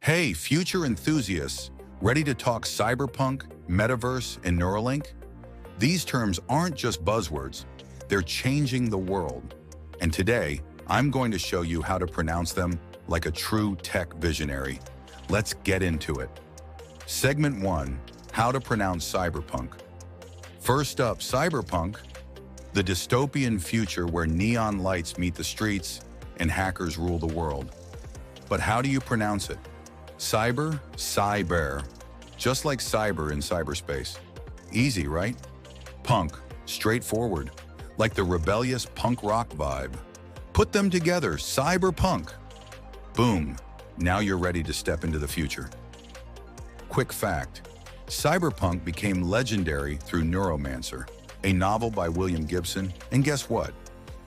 Hey, future enthusiasts, ready to talk cyberpunk, metaverse, and Neuralink? These terms aren't just buzzwords, they're changing the world. And today, I'm going to show you how to pronounce them like a true tech visionary. Let's get into it. Segment 1, how to pronounce cyberpunk. First up, cyberpunk, the dystopian future where neon lights meet the streets and hackers rule the world. But how do you pronounce it? Cyber, just like cyber in cyberspace. Easy, right? Punk, straightforward, like the rebellious punk rock vibe. Put them together, cyberpunk. Boom, now you're ready to step into the future. Quick fact, cyberpunk became legendary through Neuromancer, a novel by William Gibson, and guess what?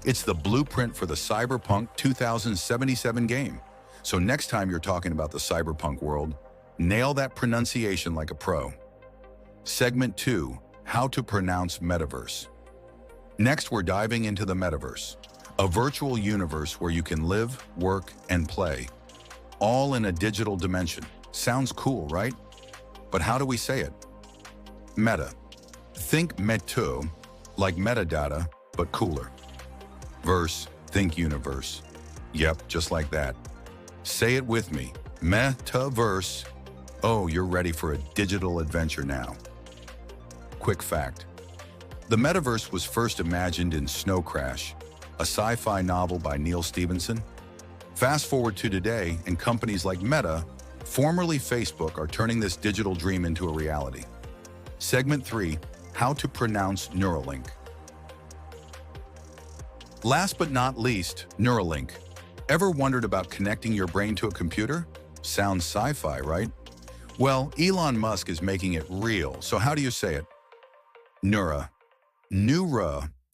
It's the blueprint for the Cyberpunk 2077 game. So next time you're talking about the cyberpunk world, nail that pronunciation like a pro. Segment 2, how to pronounce metaverse. Next, we're diving into the metaverse, a virtual universe where you can live, work, and play, all in a digital dimension. Sounds cool, right? But how do we say it? Meta. Think meta, like metadata, but cooler. Verse, think universe. Yep, just like that. Say it with me, metaverse. Oh, you're ready for a digital adventure now. Quick fact, the metaverse was first imagined in Snow Crash, a sci-fi novel by Neil Stephenson. Fast forward to today, and companies like Meta, formerly Facebook, are turning this digital dream into a reality. Segment 3, how to pronounce Neuralink. Last but not least, Neuralink. Ever wondered about connecting your brain to a computer? Sounds sci-fi, right? Well, Elon Musk is making it real, so how do you say it? Neura.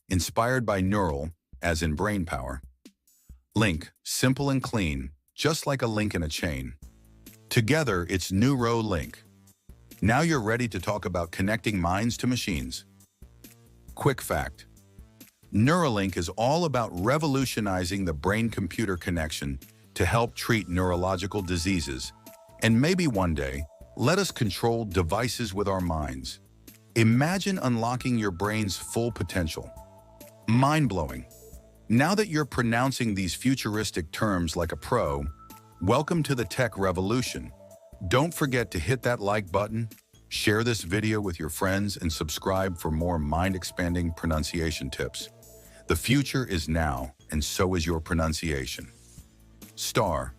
Inspired by neural, as in brain power. Link, simple and clean, just like a link in a chain. Together, it's Neuralink. Now you're ready to talk about connecting minds to machines. Quick fact, Neuralink is all about revolutionizing the brain-computer connection to help treat neurological diseases. And maybe one day, let us control devices with our minds. Imagine unlocking your brain's full potential. Mind-blowing. Now that you're pronouncing these futuristic terms like a pro, welcome to the tech revolution. Don't forget to hit that like button, share this video with your friends, and subscribe for more mind-expanding pronunciation tips. The future is now, and so is your pronunciation. Star.